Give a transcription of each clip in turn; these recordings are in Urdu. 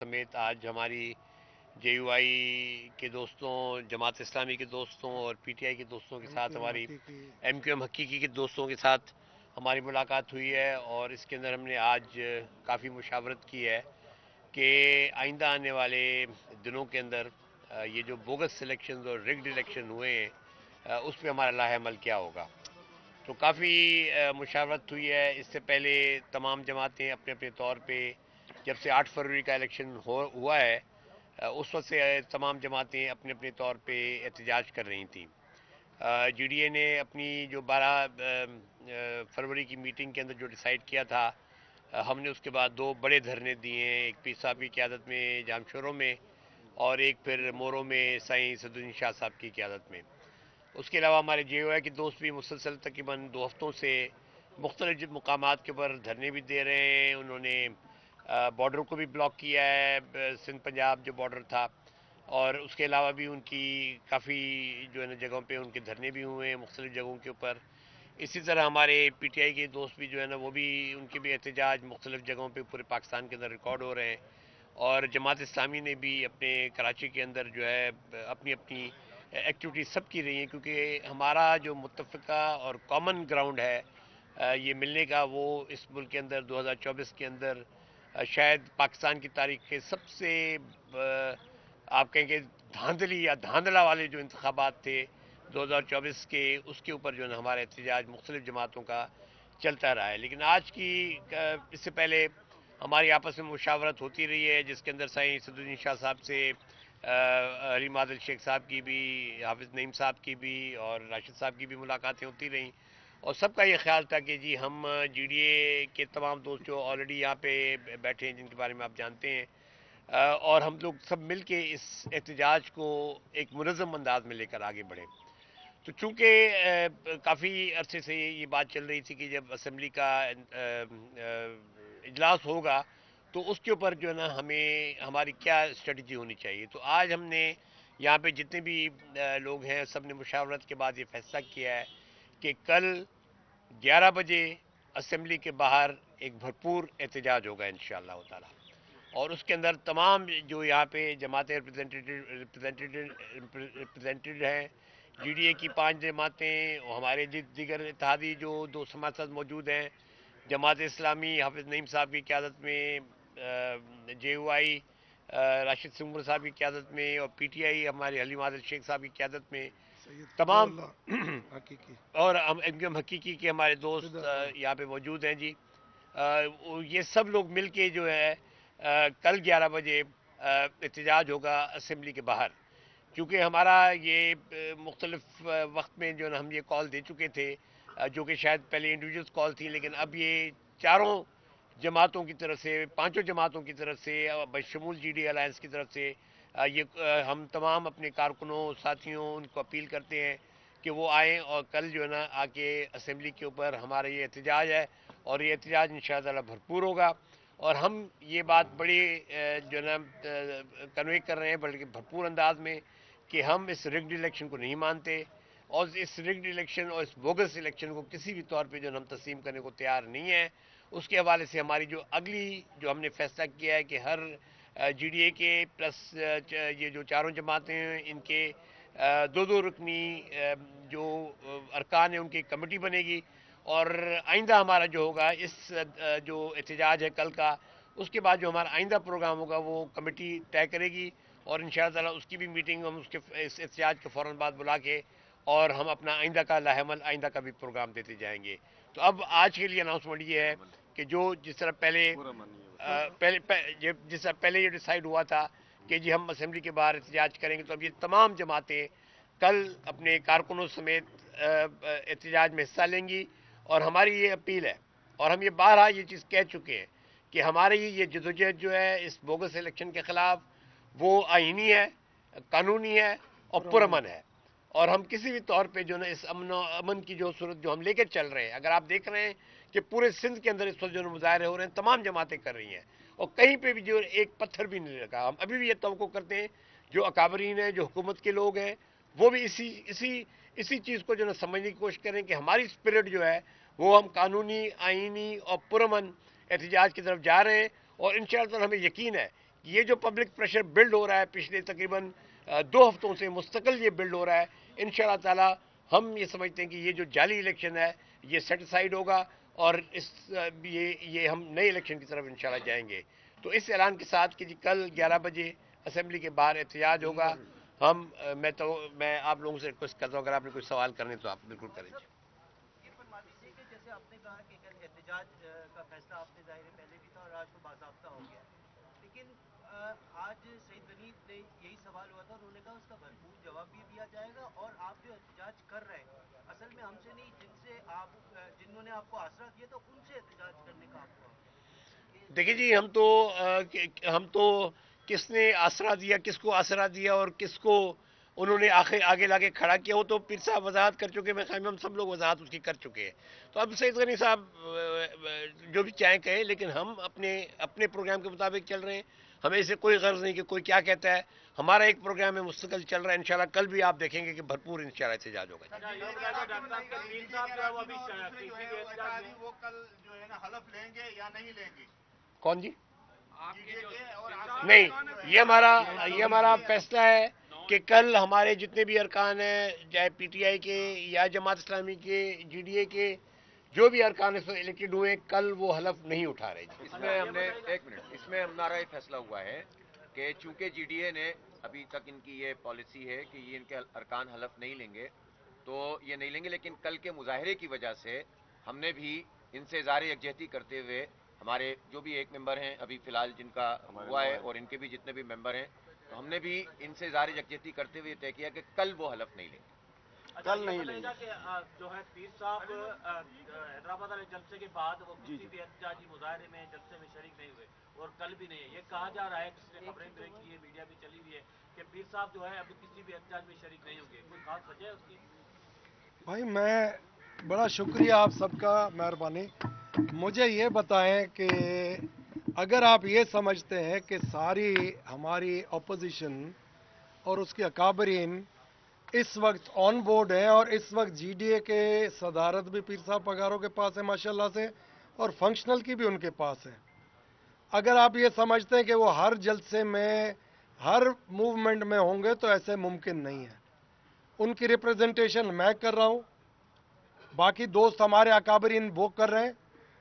سمیت آج ہماری جے یو آئی کے دوستوں، جماعت اسلامی کے دوستوں اور پی ٹی آئی کے دوستوں کے ساتھ، ہماری ایم کیو ایم حقیقی کے دوستوں کے ساتھ ہماری ملاقات ہوئی ہے، اور اس کے اندر ہم نے آج کافی مشاورت کی ہے کہ آئندہ آنے والے دنوں کے اندر یہ جو بوگس سلیکشنز اور ریگڈ الیکشن ہوئے ہیں اس پہ ہمارا لاہ عمل کیا ہوگا۔ تو کافی مشاورت ہوئی ہے۔ اس سے پہلے تمام جماعتیں اپنے اپنے طور پہ، جب سے 8 فروری کا الیکشن ہوا ہے اس وقت سے تمام جماعتیں اپنے اپنے طور پہ احتجاج کر رہی تھیں۔ جی ڈی اے نے اپنی جو 12 فروری کی میٹنگ کے اندر جو ڈیسائیڈ کیا تھا، ہم نے اس کے بعد 2 بڑے دھرنے دیے ہیں، ایک پیر صاحب کی قیادت میں جام شوروں میں، اور ایک پھر موروں میں سائیں صدرالدین شاہ صاحب کی قیادت میں۔ اس کے علاوہ ہمارے جے او آئی کے دوست بھی مسلسل تقریباً 2 ہفتوں سے مختلف مقامات کے اوپر دھرنے بھی دے رہے ہیں۔ انہوں نے بارڈر کو بھی بلاک کیا ہے، سندھ پنجاب جو بارڈر تھا، اور اس کے علاوہ بھی ان کی کافی جو ہے نا جگہوں پہ ان کے دھرنے بھی ہوئے ہیں مختلف جگہوں کے اوپر۔ اسی طرح ہمارے پی ٹی آئی کے دوست بھی جو ہے نا وہ بھی ان کے بھی احتجاج مختلف جگہوں پہ پورے پاکستان کے اندر ریکارڈ ہو رہے ہیں، اور جماعت اسلامی نے بھی اپنے کراچی کے اندر جو ہے اپنی اپنی ایکٹیویٹی سب کی رہی ہیں، کیونکہ ہمارا جو متفقہ اور کامن گراؤنڈ ہے یہ ملنے کا، وہ اس ملک کے اندر 2024 کے اندر شاید پاکستان کی تاریخ کے سب سے آپ کہیں کہ دھاندلی یا دھاندلا والے جو انتخابات تھے 2024 کے، اس کے اوپر جو ہے نا ہمارا احتجاج مختلف جماعتوں کا چلتا رہا ہے۔ لیکن آج کی اس سے پہلے ہماری آپس میں مشاورت ہوتی رہی ہے، جس کے اندر سائیں صدرالدین شاہ صاحب سے علیم عادل شیخ صاحب کی بھی، حافظ نعیم صاحب کی بھی اور راشد صاحب کی بھی ملاقاتیں ہوتی رہیں، اور سب کا یہ خیال تھا کہ جی ہم جی ڈی اے کے تمام دوست جو آلریڈی یہاں پہ بیٹھے ہیں، جن کے بارے میں آپ جانتے ہیں، اور ہم لوگ سب مل کے اس احتجاج کو ایک منظم انداز میں لے کر آگے بڑھیں۔ تو چونکہ کافی عرصے سے یہ بات چل رہی تھی کہ جب اسمبلی کا اجلاس ہوگا تو اس کے اوپر جو ہے نا ہمیں ہماری کیا اسٹریٹجی ہونی چاہیے، تو آج ہم نے یہاں پہ جتنے بھی لوگ ہیں سب نے مشاورت کے بعد یہ فیصلہ کیا ہے کہ کل 11 بجے اسمبلی کے باہر ایک بھرپور احتجاج ہوگا انشاءاللہ تعالی، اور اس کے اندر تمام جو یہاں پہ جماعتیں ریپرزینٹیڈ ہیں، جی ڈی اے کی 5 جماعتیں، ہمارے دیگر اتحادی جو 2 سماجات موجود ہیں، جماعت اسلامی حافظ نعیم صاحب کی قیادت میں، جے او آئی راشد سنگر صاحب کی قیادت میں، اور پی ٹی آئی ہمارے حلیم عادل شیخ صاحب کی قیادت میں تمام اور ہم ایم کیو ایم حقیقی کے ہمارے دوست یہاں پہ موجود ہیں جی، یہ سب لوگ مل کے جو ہے کل 11 بجے احتجاج ہوگا اسمبلی کے باہر، کیونکہ ہمارا یہ مختلف وقت میں جو ہم یہ کال دے چکے تھے، جو کہ شاید پہلے انڈیویجولس کال تھی، لیکن اب یہ چاروں جماعتوں کی طرف سے، 5 جماعتوں کی طرف سے، بشمول جی ڈی الائنس کی طرف سے یہ ہم تمام اپنے کارکنوں ساتھیوں ان کو اپیل کرتے ہیں کہ وہ آئیں، اور کل جو ہے نا آ کے اسمبلی کے اوپر ہمارا یہ احتجاج ہے، اور یہ احتجاج انشاءاللہ بھرپور ہوگا، اور ہم یہ بات بڑی جو ہے نا کنوے کر رہے ہیں بلکہ بھرپور انداز میں کہ ہم اس ریگڈ الیکشن کو نہیں مانتے، اور اس ریگڈ الیکشن اور اس بوگس الیکشن کو کسی بھی طور پہ جو ہم تسلیم کرنے کو تیار نہیں ہیں۔ اس کے حوالے سے ہماری جو اگلی جو ہم نے فیصلہ کیا ہے کہ ہر جی ڈی اے کے پلس یہ جو چاروں جماعتیں ہیں ان کے 2 رکنی جو ارکان ہیں ان کی کمیٹی بنے گی، اور آئندہ ہمارا جو ہوگا اس جو احتجاج ہے کل کا، اس کے بعد جو ہمارا آئندہ پروگرام ہوگا وہ کمیٹی طے کرے گی، اور ان شاء اللہ تعالیٰ اس کی بھی میٹنگ ہم اس احتجاج کے فوراً بعد بلا کے، اور ہم اپنا آئندہ کا لاہ عمل آئندہ کا بھی پروگرام دیتے جائیں گے۔ تو اب آج کے لیے اناؤنسمنٹ یہ ہے کہ جو جس طرح پہلے یہ ڈیسائیڈ ہوا تھا کہ جی ہم اسمبلی کے باہر احتجاج کریں گے، تو اب یہ تمام جماعتیں کل اپنے کارکنوں سمیت احتجاج میں حصہ لیں گی، اور ہماری یہ اپیل ہے، اور ہم یہ بارہا یہ چیز کہہ چکے ہیں کہ ہماری یہ جدوجہد جو ہے اس بوگس الیکشن کے خلاف وہ آئینی ہے، قانونی ہے اور پرامن ہے، اور ہم کسی بھی طور پہ جو ہے اس امن کی جو صورت جو ہم لے کے چل رہے ہیں، اگر آپ دیکھ رہے ہیں کہ پورے سندھ کے اندر اس وقت جو مظاہرے ہو رہے ہیں تمام جماعتیں کر رہی ہیں، اور کہیں پہ بھی جو ایک پتھر بھی نہیں لگا، ہم ابھی بھی یہ توقع کرتے ہیں جو اکابرین ہیں جو حکومت کے لوگ ہیں وہ بھی اسی چیز کو جو ہے سمجھنے کی کوشش کریں کہ ہماری اسپرٹ جو ہے وہ ہم قانونی، آئینی اور پرامن احتجاج کی طرف جا رہے ہیں، اور انشاءاللہ ہمیں یقین ہے یہ جو پبلک پریشر بلڈ ہو رہا ہے پچھلے تقریباً 2 ہفتوں سے مستقل یہ بلڈ ہو رہا ہے، انشاءاللہ تعالی ہم یہ سمجھتے ہیں کہ یہ جو جعلی الیکشن ہے یہ سیٹسفائیڈ ہوگا اور یہ ہم نئے الیکشن کی طرف انشاءاللہ جائیں گے۔ تو اس اعلان کے ساتھ کہ جی کل 11 بجے اسمبلی کے باہر احتجاج ہوگا، میں آپ لوگوں سے ریکویسٹ کرتا ہوں اگر آپ نے کوئی سوال کرنے تو آپ بالکل کریں۔ یہ فرما دیجیے کہ جیسے آپ نے کہا کہ احتجاج کا فیصلہ آپ نے ظاہر پہلے بھی تھا اور آج تو باضابطہ ہو گیا، لیکن آج سعید غنی نے یہی سوال ہوا تھا، انہوں نے کہا اس کا بھرپور جواب بھی دیا جائے گا، اور آپ جو احتجاج کر رہے ہیں اصل میں ہم سے نہیں، جنہوں نے آپ کو آسرا دیا تو ان سے احتجاج کرنے کا آپ کو۔ دیکھیے جی ہم تو کس نے آسرا دیا، کس کو آسرا دیا اور کس کو انہوں نے آگے لاگے کھڑا کیا، وہ تو پیر صاحب وضاحت کر چکے، میں خیال میں ہم سب لوگ وضاحت اس کی کر چکے ہیں۔ تو اب سعید غنی صاحب جو بھی چاہیں کہیں، لیکن ہم اپنے پروگرام کے مطابق چل رہے ہیں، ہمیں اسے کوئی غرض نہیں کہ کوئی کیا کہتا ہے، ہمارا ایک پروگرام ہے مستقل چل رہا ہے، انشاءاللہ کل بھی آپ دیکھیں گے کہ بھرپور انشاءاللہ احتجاج ہوگا۔ وہ کل جو ہے نا حلف لیں گے یا نہیں لیں گے؟ کون جی؟ نہیں، یہ ہمارا فیصلہ ہے کہ کل ہمارے جتنے بھی ارکان ہیں، چاہے پی ٹی آئی کے یا جماعت اسلامی کے، جی ڈی اے کے، جو بھی ارکان الیکٹڈ ہوئے، کل وہ حلف نہیں اٹھا رہے جی۔ اس میں ہم نے اس میں ہمارا یہ فیصلہ ہوا ہے کہ چونکہ جی ڈی اے نے ابھی تک ان کی یہ پالیسی ہے کہ یہ ان کے ارکان حلف نہیں لیں گے، تو یہ نہیں لیں گے، لیکن کل کے مظاہرے کی وجہ سے ہم نے بھی ان سے اظہار یکجہتی کرتے ہوئے ہمارے جو بھی ایک ممبر ہیں ابھی فی الحال جن کا ہوا ہے اور ان کے بھی جتنے بھی ممبر ہیں، تو ہم نے بھی ان سے اظہار یکجہتی کرتے ہوئے طے کیا کہ کل وہ حلف نہیں لیں گے۔ کل نہیں لیں گے کہ جو ہے پیر صاحب حیدرآباد والے جلسے کے بعد وہ کسی بھی احتجاجی مظاہرے میں جلسے میں شریک نہیں ہوئے اور کل بھی نہیں ہے۔ یہ کہا جا رہا ہے، کسی نے خبریں بریک کی ہے، میڈیا بھی چلی ہوئی ہے کہ پیر صاحب جو ہے ابھی کسی بھی احتجاج میں شریک نہیں ہوں گے، کوئی خاص وجہ ہے اس کی؟ بھائی میں بڑا شکریہ آپ سب کا، مہربانی مجھے یہ بتائیں کہ اگر آپ یہ سمجھتے ہیں کہ ساری ہماری اپوزیشن اور اس کے اکابرین اس وقت آن بورڈ ہیں، اور اس وقت جی ڈی اے کے صدارت بھی پیر صاحب پگاروں کے پاس ہے ماشاءاللہ سے، اور فنکشنل کی بھی ان کے پاس ہے، اگر آپ یہ سمجھتے ہیں کہ وہ ہر جلسے میں ہر موومنٹ میں ہوں گے تو ایسے ممکن نہیں ہے۔ ان کی ریپریزنٹیشن میں کر رہا ہوں، باقی دوست ہمارے اکابرین وہ کر رہے ہیں،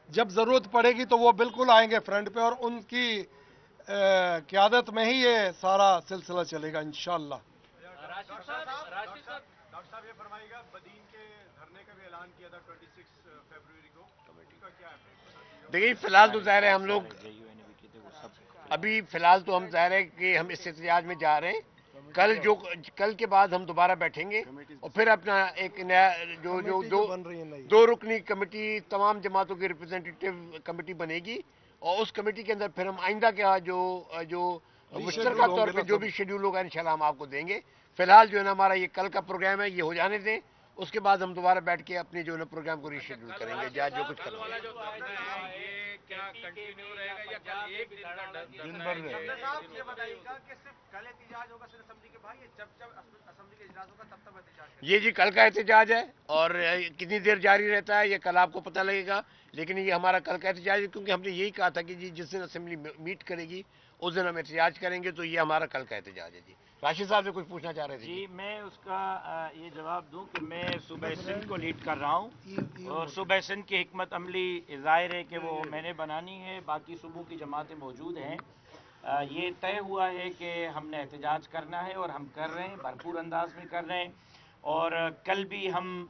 جب ضرورت پڑے گی تو وہ بالکل آئیں گے فرنٹ پہ، اور ان کی قیادت میں ہی یہ سارا سلسلہ چلے گا انشاءاللہ۔ ڈاکٹر صاحب یہ فرمائیے گا، بدین کے دھرنے کا بھی اعلان کیا تھا 26 فروری کو، کمیٹی کا کیا ہے؟ دیکھیے فی الحال تو ظاہر ہے ہم لوگ ابھی فی الحال تو ہم ظاہر ہے کہ ہم اس احتجاج میں جا رہے ہیں، کل کے بعد ہم دوبارہ بیٹھیں گے اور پھر اپنا ایک نیا دو رکنی کمیٹی تمام جماعتوں کی ریپرزینٹیٹیو کمیٹی بنے گی، اور اس کمیٹی کے اندر پھر ہم آئندہ کیا جو مشترکہ طور پہ جو بھی شیڈیول ہوگا انشاءاللہ ہم آپ کو دیں گے۔ فی الحال جو ہے نا ہمارا یہ کل کا پروگرام ہے، یہ ہو جانے دیں، اس کے بعد ہم دوبارہ بیٹھ کے اپنے جو ہے نا پروگرام کو ری شیڈیول کریں گے، جو کچھ کرنا ہے۔ دن بھر رہے یہ بتائیے گا کہ صرف کل احتجاج ہوگا صرف اسمبلی کے باہر، جب اسمبلی کے اجلاس ہوگا تب احتجاج کریں گے؟ یہ جی کل کا احتجاج ہے، اور کتنی دیر جاری رہتا ہے یہ کل آپ کو پتہ لگے گا، لیکن یہ ہمارا کل کا احتجاج ہے، کیونکہ ہم نے یہی کہا تھا کہ جی جس دن اسمبلی میٹ کرے گی اس دن ہم احتجاج کریں گے، تو یہ ہمارا کل کا احتجاج ہے۔ جی راشد صاحب سے کچھ پوچھنا چاہ رہے تھے؟ جی میں اس کا یہ جواب دوں کہ میں صوبہ سندھ کو لیڈ کر رہا ہوں، اور صوبہ سندھ کی حکمت عملی ظاہر ہے کہ وہ میں نے بنانی ہے، باقی صوبوں کی جماعتیں موجود ہیں۔ یہ طے ہوا ہے کہ ہم نے احتجاج کرنا ہے اور ہم کر رہے ہیں، بھرپور انداز میں کر رہے ہیں، اور کل بھی ہم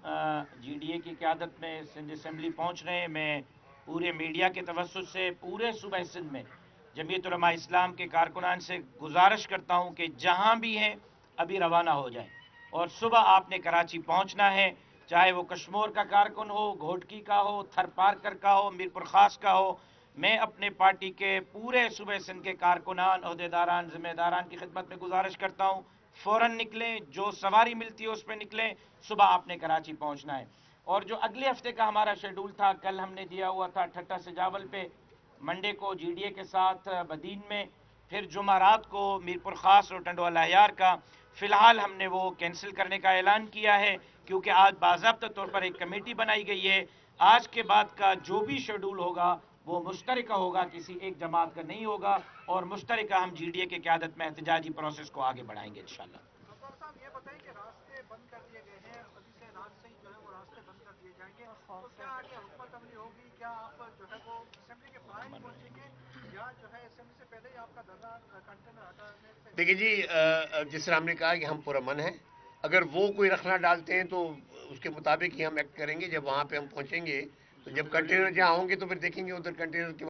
جی ڈی اے کی قیادت میں سندھ اسمبلی پہنچ رہے ہیں۔ میں پورے میڈیا کے توسط سے پورے صوبہ سندھ میں جمعیت علماء اسلام کے کارکنان سے گزارش کرتا ہوں کہ جہاں بھی ہیں ابھی روانہ ہو جائیں، اور صبح آپ نے کراچی پہنچنا ہے، چاہے وہ کشمور کا کارکن ہو، گھوٹکی کا ہو، تھر پارکر کا ہو، میرپور خاص کا ہو۔ میں اپنے پارٹی کے پورے صوبہ سندھ کے کارکنان، عہدیداران، ذمہ داران کی خدمت میں گزارش کرتا ہوں، فوراً نکلیں، جو سواری ملتی ہے اس پہ نکلیں، صبح آپ نے کراچی پہنچنا ہے۔ اور جو اگلے ہفتے کا ہمارا شیڈول تھا، کل ہم نے دیا ہوا تھا ٹھٹا سجاول پہ، منڈے کو جی ڈی اے کے ساتھ بدین میں، پھر جمعہ رات کو میرپور خاص اور ٹنڈوالہ یار کا، فی الحال ہم نے وہ کینسل کرنے کا اعلان کیا ہے، کیونکہ آج باضابطہ طور پر ایک کمیٹی بنائی گئی ہے۔ آج کے بعد کا جو بھی شیڈول ہوگا وہ مشترکہ ہوگا, کسی ایک جماعت کا نہیں ہوگا, اور مشترکہ ہم GDA کی قیادت میں احتجاجی پروسیس کو آگے بڑھائیں گے انشاءاللہ. ڈاکٹر صاحب یہ بتائیں کہ راستے بند کر دیے گئے ہیں, ابھی سے رات سے ہی جو ہے وہ راستے بند کر دیے جائیں گے, تو کیا آگے حکمت عملی ہوگی؟ کیا آپ جو ہے وہ اسمبلی کے باہر ہی پہنچیں گے یا جو ہے اسمبلی سے پہلے ہی آپ کا دھرنا کنٹینر ہٹانے سے؟ دیکھیے جی, جس طرح ہم نے کہا کہ ہم پرامن ہیں, اگر وہ کوئی رکھنا ڈالتے ہیں تو اس کے مطابق ہی ہم ایکٹ کریں گے. جب وہاں پہ ہم پہنچیں گے تو جب کنٹینر جہاں ہوں گے تو پھر دیکھیں گے ادھر کنٹینر کی